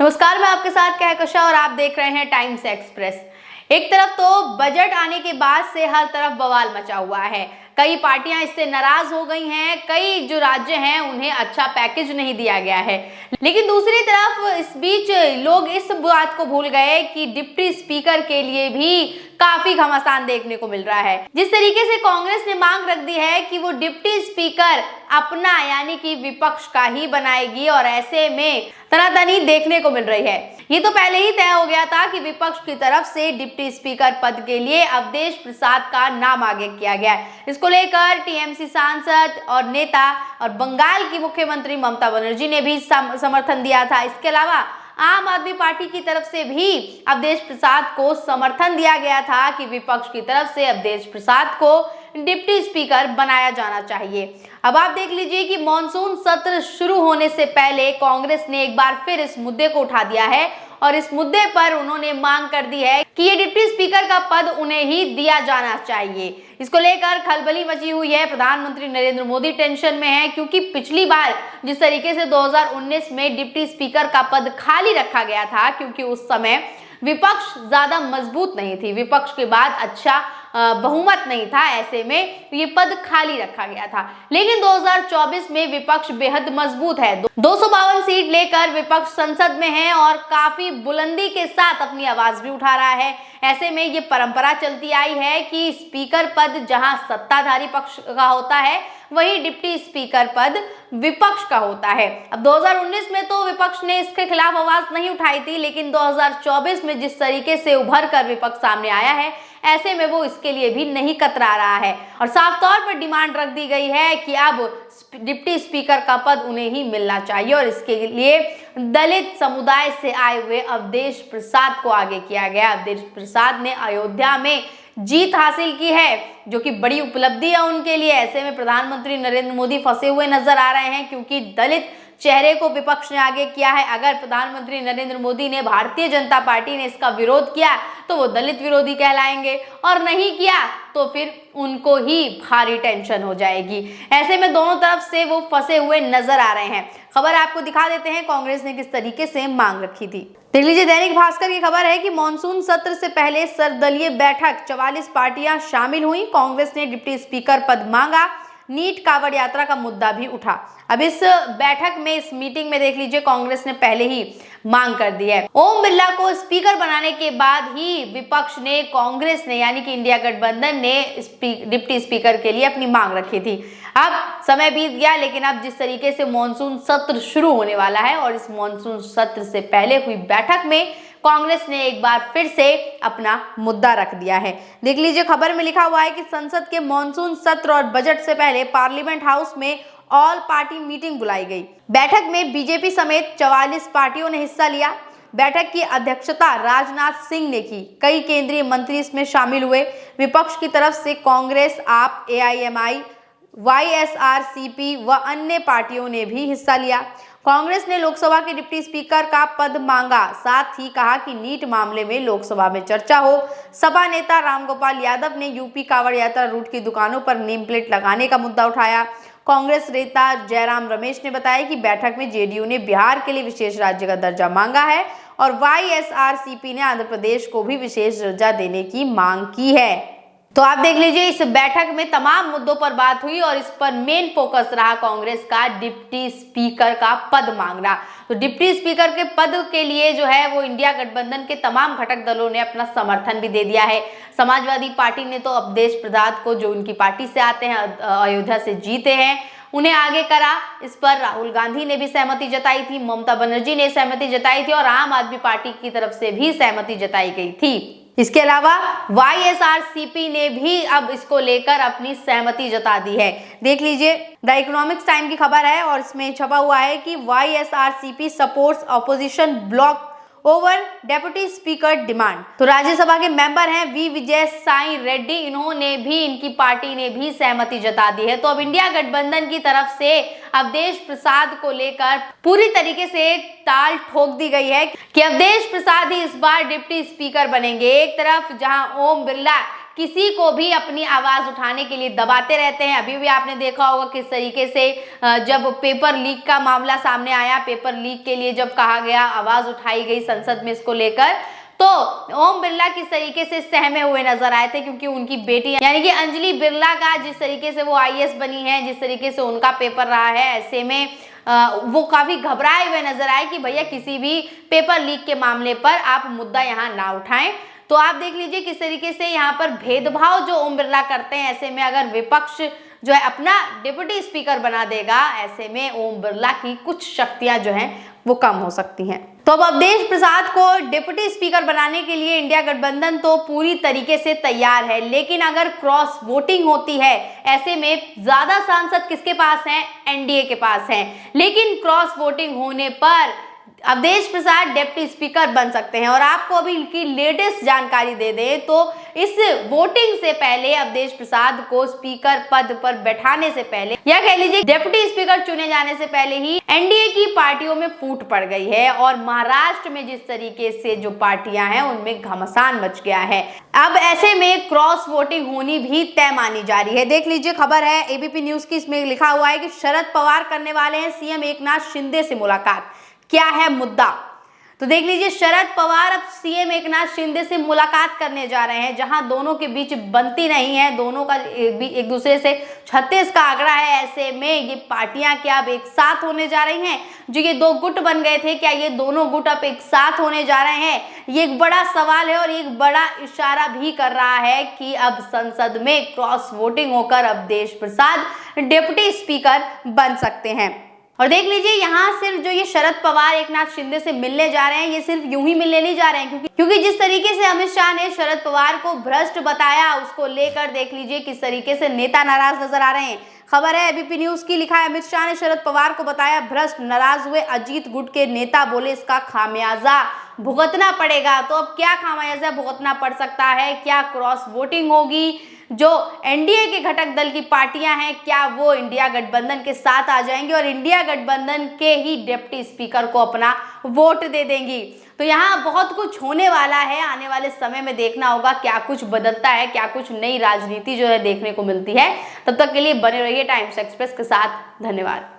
नमस्कार, मैं आपके साथ कहकशा और आप देख रहे हैं टाइम्स एक्सप्रेस। एक तरफ तो बजट आने के बाद से हर तरफ बवाल मचा हुआ है। कई पार्टियां इससे नाराज हो गई हैं, कई जो राज्य हैं उन्हें अच्छा पैकेज नहीं दिया गया है। लेकिन दूसरी तरफ इस बीच लोग इस बात को भूल गए कि डिप्टी स्पीकर के लिए भी काफी घमासान देखने को मिल रहा है। जिस तरीके से कांग्रेस ने मांग रख दी है कि वो डिप्टी स्पीकर अपना यानी कि विपक्ष का ही बनाएगी और ऐसे में तनातनी देखने को मिल रही है। ये तो पहले ही तय हो गया था कि विपक्ष की तरफ से डिप्टी स्पीकर पद के लिए अवधेश प्रसाद का नाम आगे किया गया है। इसको लेकर टीएमसी सांसद और नेता और बंगाल की मुख्यमंत्री ममता बनर्जी ने भी समर्थन दिया था। इसके अलावा आम आदमी पार्टी की तरफ से भी अवधेश प्रसाद को समर्थन दिया गया था कि विपक्ष की तरफ से अवधेश प्रसाद को डिप्टी स्पीकर बनाया जाना चाहिए। अब आप देख लीजिए कि मॉनसून सत्र शुरू होने से पहले कांग्रेस ने एक बार फिर इस मुद्दे को उठा दिया है और इस मुद्दे पर उन्होंने मांग कर दी है कि ये डिप्टी स्पीकर का पद उन्हें ही दिया जाना चाहिए। इसको लेकर खलबली मची हुई है। प्रधानमंत्री नरेंद्र मोदी टेंशन में है क्योंकि पिछली बार जिस तरीके से 2019 में डिप्टी स्पीकर का पद खाली रखा गया था, क्योंकि उस समय विपक्ष ज्यादा मजबूत नहीं थी, विपक्ष के बाद अच्छा बहुमत नहीं था, ऐसे में ये पद खाली रखा गया था। लेकिन 2024 में विपक्ष बेहद मजबूत है। 252 सीट लेकर विपक्ष संसद में है और काफी बुलंदी के साथ अपनी आवाज भी उठा रहा है। ऐसे में ये परंपरा चलती आई है कि स्पीकर पद जहां सत्ताधारी पक्ष का होता है, वही डिप्टी स्पीकर पद विपक्ष का होता है। अब 2019 में तो विपक्ष ने इसके खिलाफ आवाज नहीं उठाई थी, लेकिन 2024 में जिस तरीके से उभर कर विपक्ष सामने आया है, ऐसे में वो इसके लिए भी नहीं कतरा रहा है और साफ तौर पर डिमांड रख दी गई है कि अब डिप्टी स्पीकर का पद उन्हें ही मिलना चाहिए और इसके लिए दलित समुदाय से आए हुए अवधेश प्रसाद को आगे किया गया। अवधेश प्रसाद ने अयोध्या में जीत हासिल की है, जो कि बड़ी उपलब्धि है उनके लिए। ऐसे में प्रधानमंत्री नरेंद्र मोदी फंसे हुए नजर आ रहे हैं क्योंकि दलित चेहरे को विपक्ष ने आगे किया है। अगर प्रधानमंत्री नरेंद्र मोदी ने, भारतीय जनता पार्टी ने इसका विरोध किया तो वो दलित विरोधी कहलाएंगे और नहीं किया तो फिर उनको ही भारी टेंशन हो जाएगी। ऐसे में दोनों तरफ से वो फंसे हुए नजर आ रहे हैं। खबर आपको दिखा देते हैं कांग्रेस ने किस तरीके से मांग रखी थी। देख लीजिए, दैनिक भास्कर की खबर है कि मॉनसून सत्र से पहले सर्वदलीय बैठक, 44 पार्टियां शामिल हुई। कांग्रेस ने डिप्टी स्पीकर पद मांगा। नीट कांवड़ यात्रा का मुद्दा भी उठा। अब इस बैठक में, इस मीटिंग में देख लीजिए कांग्रेस ने पहले ही मांग कर दी है। ओम बिरला को स्पीकर बनाने के बाद ही विपक्ष ने, कांग्रेस ने यानी कि इंडिया गठबंधन ने डिप्टी स्पीकर के लिए अपनी मांग रखी थी। अब समय बीत गया, लेकिन अब जिस तरीके से मॉनसून सत्र शुरू होने वाला है और इस मॉनसून सत्र से पहले हुई बैठक में कांग्रेस ने एक बार फिर से अपना मुद्दा रख दिया है। देख लीजिए, खबर में लिखा हुआ है कि संसद के मॉनसून सत्र और बजट से पहले पार्लियामेंट हाउस में ऑल पार्टी मीटिंग बुलाई गई। बैठक में बीजेपी समेत 44 पार्टियों ने हिस्सा लिया। बैठक की अध्यक्षता राजनाथ सिंह ने की। कई केंद्रीय मंत्री इसमें शामिल हुए। विपक्ष की तरफ से कांग्रेस, आप, एआईएमआई, वाईएसआरसीपी व अन्य पार्टियों ने भी हिस्सा लिया। कांग्रेस ने लोकसभा के डिप्टी स्पीकर का पद मांगा, साथ ही कहा कि नीट मामले में लोकसभा में चर्चा हो। सपा नेता रामगोपाल यादव ने यूपी कांवड़ यात्रा रूट की दुकानों पर नेम प्लेट लगाने का मुद्दा उठाया। कांग्रेस नेता जयराम रमेश ने बताया कि बैठक में जेडीयू ने बिहार के लिए विशेष राज्य का दर्जा मांगा है और वाईएसआरसीपी ने आंध्र प्रदेश को भी विशेष दर्जा देने की मांग की है। तो आप देख लीजिए, इस बैठक में तमाम मुद्दों पर बात हुई और इस पर मेन फोकस रहा कांग्रेस का डिप्टी स्पीकर का पद मांगना। तो डिप्टी स्पीकर के पद के लिए जो है वो इंडिया गठबंधन के तमाम घटक दलों ने अपना समर्थन भी दे दिया है। समाजवादी पार्टी ने तो अवधेश प्रसाद को, जो उनकी पार्टी से आते हैं, अयोध्या से जीते हैं, उन्हें आगे करा। इस पर राहुल गांधी ने भी सहमति जताई थी, ममता बनर्जी ने सहमति जताई थी और आम आदमी पार्टी की तरफ से भी सहमति जताई गई थी। इसके अलावा वाईएसआरसीपी ने भी अब इसको लेकर अपनी सहमति जता दी है। देख लीजिए, द इकोनॉमिक्स टाइम की खबर है और इसमें छपा हुआ है कि YSRCP supports opposition block over deputy speaker demand. तो राज्यसभा के मेंबर हैं वी विजय साई रेड्डी, इन्होंने भी, इनकी पार्टी ने भी सहमति जता दी है। तो अब इंडिया गठबंधन की तरफ से अवधेश प्रसाद को लेकर पूरी तरीके से ताल ठोक दी गई है कि अवधेश प्रसाद ही इस बार डिप्टी स्पीकर बनेंगे। एक तरफ जहां ओम बिरला किसी को भी अपनी आवाज उठाने के लिए दबाते रहते हैं। अभी भी आपने देखा होगा किस तरीके से जब पेपर लीक का मामला सामने आया, पेपर लीक के लिए जब कहा गया, आवाज उठाई गई संसद में इसको लेकर, तो ओम बिरला किस तरीके से सहमे हुए नजर आए थे, क्योंकि उनकी बेटी यानी कि अंजलि बिरला का जिस तरीके से वो IAS बनी है, जिस तरीके से उनका पेपर रहा है, ऐसे में वो काफी घबराए हुए नजर आए कि भैया किसी भी पेपर लीक के मामले पर आप मुद्दा यहाँ ना उठाएं। तो आप देख लीजिए किस तरीके से यहाँ पर भेदभाव जो ओम बिरला करते हैं, ऐसे में अगर विपक्ष जो है अपना डिप्टी स्पीकर बना देगा, ऐसे में ओम बिरला की कुछ शक्तियां जो हैं वो कम हो सकती हैं। तो अब अवधेश प्रसाद को डिप्टी स्पीकर बनाने के लिए इंडिया गठबंधन तो पूरी तरीके से तैयार है, लेकिन अगर क्रॉस वोटिंग होती है, ऐसे में ज्यादा सांसद किसके पास हैं? NDA के पास हैं, लेकिन क्रॉस वोटिंग होने पर अवधेश प्रसाद डिप्टी स्पीकर बन सकते हैं। और आपको अभी की लेटेस्ट जानकारी दे दें तो इस वोटिंग से पहले अवधेश प्रसाद को स्पीकर पद पर बैठाने से पहले, या कह लीजिए डिप्टी स्पीकर चुने जाने से पहले ही NDA की पार्टियों में फूट पड़ गई है, और महाराष्ट्र में जिस तरीके से जो पार्टियां हैं उनमें घमासान मच गया है। अब ऐसे में क्रॉस वोटिंग होनी भी तय मानी जा रही है। देख लीजिए, खबर है ABP न्यूज की, इसमें लिखा हुआ है कि शरद पवार करने वाले हैं CM एकनाथ शिंदे से मुलाकात, क्या है मुद्दा? तो देख लीजिए, शरद पवार अब CM एकनाथ शिंदे से मुलाकात करने जा रहे हैं, जहां दोनों के बीच बनती नहीं है, दोनों का एक दूसरे से 36 का आंकड़ा है। ऐसे में ये पार्टियां क्या अब एक साथ होने जा रही हैं? जो ये दो गुट बन गए थे, क्या ये दोनों गुट अब एक साथ होने जा रहे हैं? ये एक बड़ा सवाल है, और एक बड़ा इशारा भी कर रहा है कि अब संसद में क्रॉस वोटिंग होकर अवधेश प्रसाद डिप्टी स्पीकर बन सकते हैं। और देख लीजिए, यहाँ सिर्फ जो ये शरद पवार एकनाथ शिंदे से मिलने जा रहे हैं, ये सिर्फ यूं ही मिलने नहीं जा रहे हैं, क्योंकि जिस तरीके से अमित शाह ने शरद पवार को भ्रष्ट बताया, उसको लेकर देख लीजिए किस तरीके से नेता नाराज नजर आ रहे हैं। खबर है ABP न्यूज की, लिखा है अमित शाह ने शरद पवार को बताया भ्रष्ट, नाराज हुए अजीत गुट के नेता, बोले इसका खामियाजा भुगतना पड़ेगा। तो अब क्या खामियाजा भुगतना पड़ सकता है? क्या क्रॉस वोटिंग होगी? जो NDA के घटक दल की पार्टियां हैं, क्या वो इंडिया गठबंधन के साथ आ जाएंगे और इंडिया गठबंधन के ही डिप्टी स्पीकर को अपना वोट दे देंगी? तो यहाँ बहुत कुछ होने वाला है। आने वाले समय में देखना होगा क्या कुछ बदलता है, क्या कुछ नई राजनीति जो है देखने को मिलती है। तब तक के लिए बने रहिए टाइम्स एक्सप्रेस के साथ। धन्यवाद।